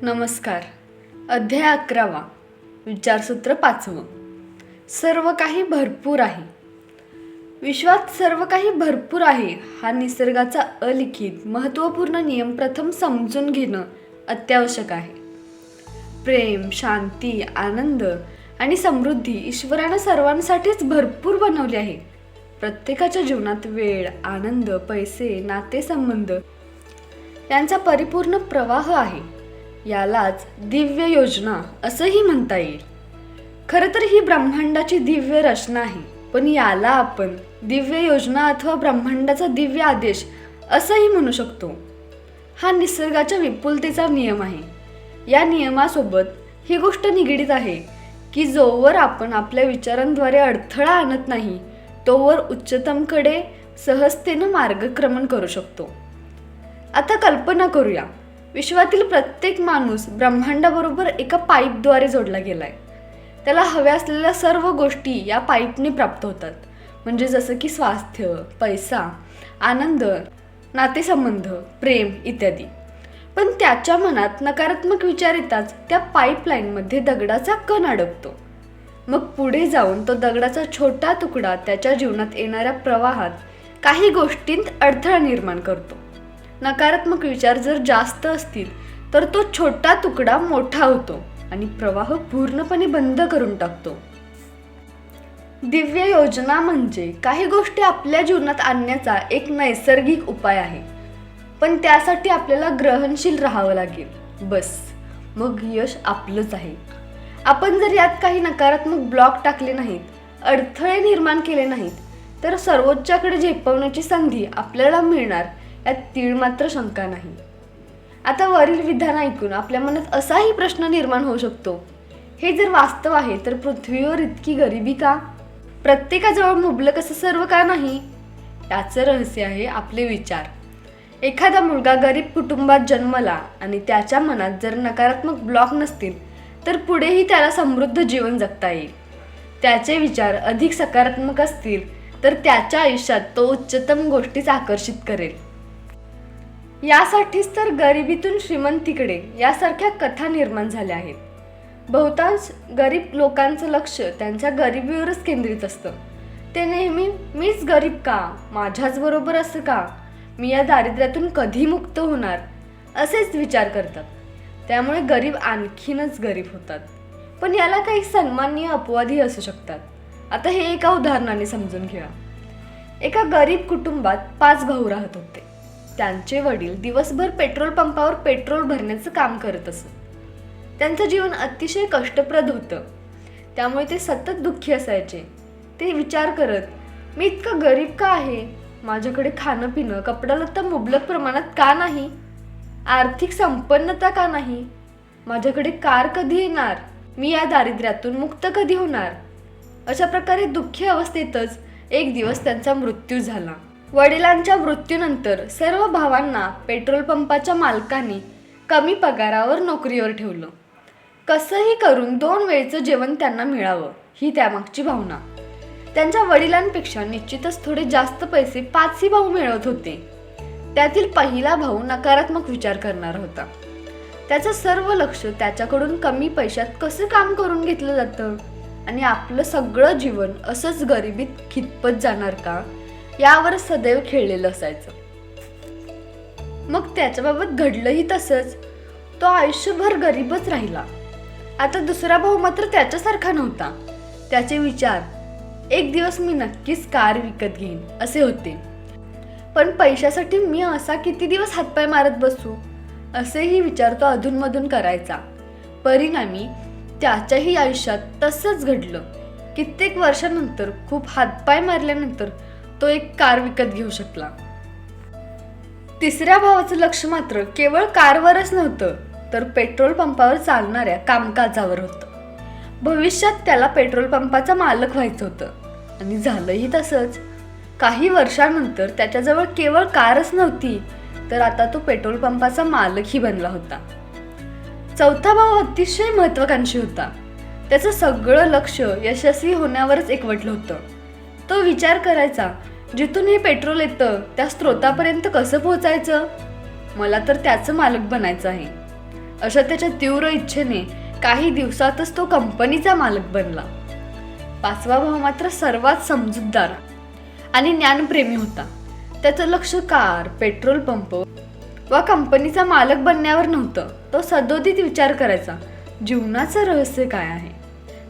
नमस्कार. अध्याय 11. विचारसूत्र 5. सर्व काही भरपूर आहे. विश्वात सर्व काही भरपूर आहे हा निसर्गाचा अलिखित महत्त्वपूर्ण नियम प्रथम समजून घेणं अत्यावश्यक आहे. प्रेम, शांती, आनंद आणि समृद्धी ईश्वरानं सर्वांसाठीच भरपूर बनवली आहे. प्रत्येकाच्या जीवनात वेळ, आनंद, पैसे, नातेसंबंध यांचा परिपूर्ण प्रवाह आहे. यालाच दिव्य योजना असंही म्हणता येईल. खरं तर ही ब्रह्मांडाची दिव्य रचना आहे, पण याला आपण दिव्य योजना अथवा ब्रह्मांडाचा दिव्य आदेश असंही म्हणू शकतो. हा निसर्गाच्या विपुलतेचा नियम आहे. या नियमासोबत ही गोष्ट निगडीत आहे की जोवर आपण आपल्या विचारांद्वारे अडथळा आणत नाही तोवर उच्चतमकडे सहजतेनं मार्गक्रमण करू शकतो. आता कल्पना करूया, विश्वातील प्रत्येक माणूस ब्रह्मांडाबरोबर एका पाईपद्वारे जोडला गेलाय. त्याला हव्या असलेल्या सर्व गोष्टी या पाईपने प्राप्त होतात, म्हणजे जसं की स्वास्थ्य, पैसा, आनंद, नातेसंबंध, प्रेम इत्यादी. पण त्याच्या मनात नकारात्मक विचार येताच त्या पाईपलाईनमध्ये दगडाचा कण अडकतो. मग पुढे जाऊन तो दगडाचा छोटा तुकडा त्याच्या जीवनात येणाऱ्या प्रवाहात काही गोष्टींत अडथळा निर्माण करतो. नकारात्मक विचार जर जास्त असतील तर तो छोटा तुकडा मोठा होतो आणि प्रवाह पूर्णपणे बंद करून टाकतो. दिव्य योजना म्हणजे काही गोष्टी आपल्या जीवनात आणण्याचा एक नैसर्गिक उपाय आहे, पण त्यासाठी आपल्याला ग्रहणशील राहावं लागेल. बस, मग यश आपलंच आहे. आपण जर यात काही नकारात्मक ब्लॉक टाकले नाहीत, अडथळे निर्माण केले नाहीत, तर सर्वोच्चाकडे झेपवण्याची संधी आपल्याला मिळणार यात तीळ मात्र शंका नाही. आता वरील विधान ऐकून आपल्या मनात असाही प्रश्न निर्माण होऊ शकतो, हे जर वास्तव आहे तर पृथ्वीवर इतकी गरिबी का? प्रत्येकाजवळ मुबलक असं सर्व का नाही? याचं रहस्य आहे आपले विचार. एखादा मुलगा गरीब कुटुंबात जन्मला आणि त्याच्या मनात जर नकारात्मक ब्लॉक नसतील तर पुढेही त्याला समृद्ध जीवन जगता येईल. त्याचे विचार अधिक सकारात्मक असतील तर त्याच्या आयुष्यात तो उच्चतम गोष्टीच आकर्षित करेल. यासाठीच तर गरिबीतून श्रीमंतीकडे यासारख्या कथा निर्माण झाल्या आहेत. बहुतांश गरीब लोकांचं लक्ष त्यांच्या गरिबीवरच केंद्रित असतं. ते नेहमी मीच गरीब का, माझ्याच बरोबर असं का, मी या दारिद्र्यातून कधी मुक्त होणार असेच विचार करतात. त्यामुळे गरीब आणखीनच गरीब होतात. पण याला काही सन्माननीय अपवादही असू शकतात. आता हे एका उदाहरणाने समजून घ्या. एका गरीब कुटुंबात 5 भाऊ राहत होते. त्यांचे वडील दिवसभर पेट्रोल पंपावर पेट्रोल भरण्याचं काम करत असत. त्यांचं जीवन अतिशय कष्टप्रद होतं, त्यामुळे ते सतत दुःखी असायचे. ते विचार करत, मी इतका गरीब का आहे? माझ्याकडे खाणं पिणं कपडालत्ता मुबलक प्रमाणात का नाही? आर्थिक संपन्नता का नाही? माझ्याकडे कार कधी येणार? मी या दारिद्र्यातून मुक्त कधी होणार? अशा प्रकारे दुःखी अवस्थेतच एक दिवस त्यांचा मृत्यू झाला. वडिलांच्या मृत्यूनंतर सर्व भावांना पेट्रोल पंपाच्या मालकाने कमी पगारावर नोकरीवर ठेवलं. कसंही करून 2 वेळचं जेवण त्यांना मिळावं ही त्यामागची भावना. त्यांच्या वडिलांपेक्षा निश्चितच थोडे जास्त पैसे 5ही भाऊ मिळवत होते. त्यातील पहिला भाऊ नकारात्मक विचार करणारा होता. त्याचं सर्व लक्ष त्याच्याकडून कमी पैशात कसं काम करून घेतलं जातं आणि आपलं सगळं जीवन असंच गरिबीत खितपत जाणार का यावर सदैव खेळलेलं असायचं. मग त्याच्याबाबत घडलंही तसंच. तो आयुष्यभर गरीबच राहिला. आता दुसरा भाऊ मात्र त्याच्यासारखा नव्हता. त्याचे विचार, एक दिवस मी नक्कीच कार विकत घेईन असे होते. पण पैशासाठी मी असा किती दिवस हातपाय मारत बसू असेही विचार तो अधूनमधून करायचा. परिणामी त्याच्याही आयुष्यात तसंच घडलं. कित्येक वर्षानंतर खूप हातपाय मारल्यानंतर तो एक कार विकत घेऊ शकला. तिसऱ्या भावाचं लक्ष मात्र केवळ कारवरच नव्हतं तर पेट्रोल पंपावर चालणाऱ्या कामकाजावर होतं. भविष्यात त्याला पेट्रोल पंपाचा मालक व्हायचं होतं आणि झालंही तसंच. काही वर्षानंतर त्याच्याजवळ केवळ कारच नव्हती तर आता तो पेट्रोल पंपाचा मालकही बनला होता. चौथा भाव अतिशय महत्त्वाकांक्षी होता. त्याचं सगळं लक्ष यशस्वी होण्यावरच एकवटलं होतं. तो विचार करायचा, जिथून हे पेट्रोल येतं त्या स्रोतापर्यंत कसं पोहोचायचं? मला तर त्याचं मालक बनायचं आहे. अशा त्याच्या तीव्र इच्छेने काही दिवसातच तो कंपनीचा मालक बनला. पाचवा भाव मात्र सर्वात समजूतदार आणि ज्ञानप्रेमी होता. त्याचं लक्ष कार, पेट्रोल पंप वा कंपनीचा मालक बनण्यावर नव्हतं. तो सदोदित विचार करायचा, जीवनाचं रहस्य काय आहे.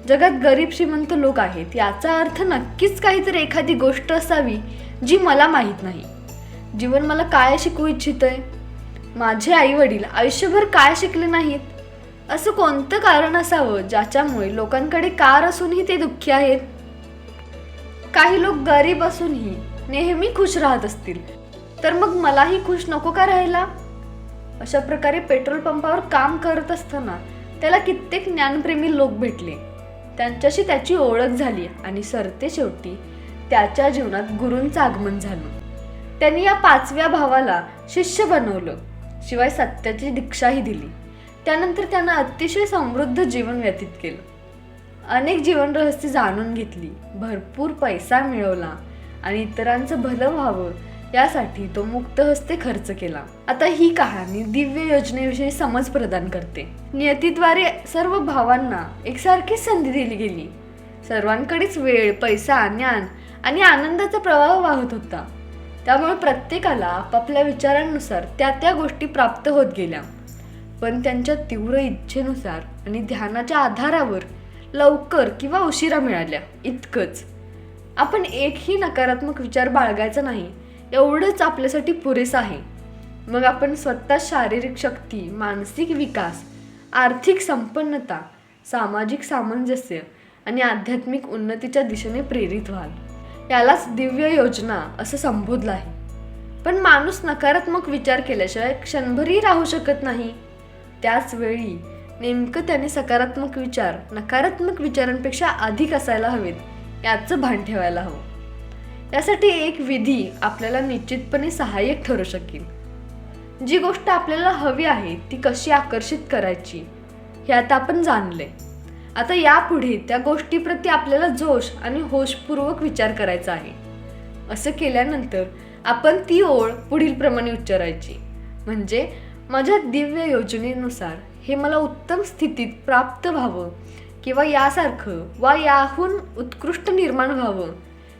जगात गरीब श्रीमंत लोक आहेत, याचा अर्थ नक्कीच काहीतरी एखादी गोष्ट असावी जी मला माहीत नाही. जीवन मला काय शिकवू इच्छितंय. माझे आई वडील आयुष्यभर काय शिकले नाहीत. असं कोणतं कारण असावं ज्याच्यामुळे लोकांकडे कार असूनही ते दुःखी आहेत. काही लोक गरीब असूनही नेहमी खुश राहत असतील, तर मग मलाही खुश नको का राहायला. अशा प्रकारे पेट्रोल पंपावर काम करत असताना त्याला कित्येक ज्ञानप्रेमी लोक भेटले. त्यांच्याशी त्याची ओळख झाली आणि सरते शेवटी त्याच्या जीवनात गुरूंचं आगमन झालं. त्यांनी या पाचव्या भावाला शिष्य बनवलं, शिवाय सत्याची दीक्षाही दिली. त्यानंतर त्यानं अतिशय समृद्ध जीवन व्यतीत केलं. अनेक जीवन रहस्य जाणून घेतली, भरपूर पैसा मिळवला आणि इतरांचं भलं व्हावं यासाठी तो मुक्त हस्ते खर्च केला. आता ही कहाणी दिव्य योजनेविषयी समज प्रदान करते. नियतीद्वारे सर्व भावांना एकसारखी संधी दिली गेली. सर्वांकडेच वेळ, पैसा, ज्ञान आणि आनंदाचा प्रवाह वाहत होता. त्यामुळे प्रत्येकाला आपापल्या विचारांनुसार त्या त्या गोष्टी प्राप्त होत गेल्या. पण त्यांच्या तीव्र इच्छेनुसार आणि ध्यानाच्या आधारावर लवकर किंवा उशिरा मिळाल्या, इतकंच. आपण एकही नकारात्मक विचार बाळगायचा नाही, एवढंच आपल्यासाठी पुरेसं आहे. मग आपण स्वतः शारीरिक शक्ती, मानसिक विकास, आर्थिक संपन्नता, सामाजिक सामंजस्य आणि आध्यात्मिक उन्नतीच्या दिशेने प्रेरित व्हाल. यालाच दिव्य योजना असं संबोधलं आहे. पण माणूस नकारात्मक विचार केल्याशिवाय क्षणभरही राहू शकत नाही. त्याच वेळी नेमकं त्याने सकारात्मक विचार नकारात्मक विचारांपेक्षा अधिक असायला हवेत याचं भान ठेवायला हवं. यासाठी एक विधी आपल्याला निश्चितपणे सहाय्यक ठरू शकेल. जी गोष्ट आपल्याला हवी आहे ती कशी आकर्षित करायची हे आता आपण जाणले. आता यापुढे त्या गोष्टीप्रती आपल्याला जोश आणि होशपूर्वक विचार करायचा आहे. असं केल्यानंतर आपण ती ओळ पुढील प्रमाणे उच्चारायची, म्हणजे माझ्या दिव्य योजनेनुसार हे मला उत्तम स्थितीत प्राप्त व्हावं किंवा यासारखं वा याहून उत्कृष्ट निर्माण व्हावं.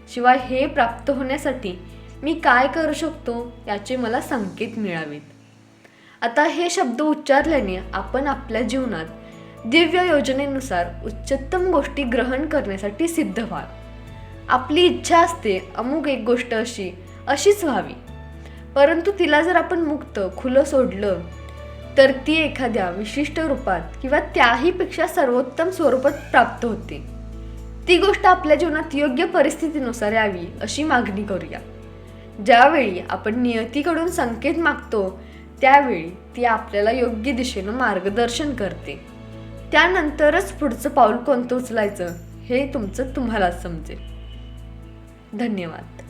शिवाय हे प्राप्त होण्यासाठी मी काय करू शकतो याचे मला संकेत मिळावेत. आता हे शब्द उच्चारल्याने आपण आपल्या जीवनात दिव्य योजनेनुसार उच्चतम गोष्टी ग्रहण करण्यासाठी सिद्ध व्हाल. आपली इच्छा असते अमुक एक गोष्ट अशीच व्हावी, परंतु तिला जर आपण मुक्त खुलं सोडलं तर ती एखाद्या विशिष्ट रूपात किंवा त्याहीपेक्षा सर्वोत्तम स्वरूपात प्राप्त होते. ती गोष्ट आपल्या जीवनात योग्य परिस्थितीनुसार यावी अशी मागणी करूया. ज्यावेळी आपण नियतीकडून संकेत मागतो त्यावेळी ती आपल्याला योग्य दिशेनं मार्गदर्शन करते. त्यानंतरच पुढचं पाऊल कोणतं उचलायचं हे तुम्हालाच समजेल. धन्यवाद.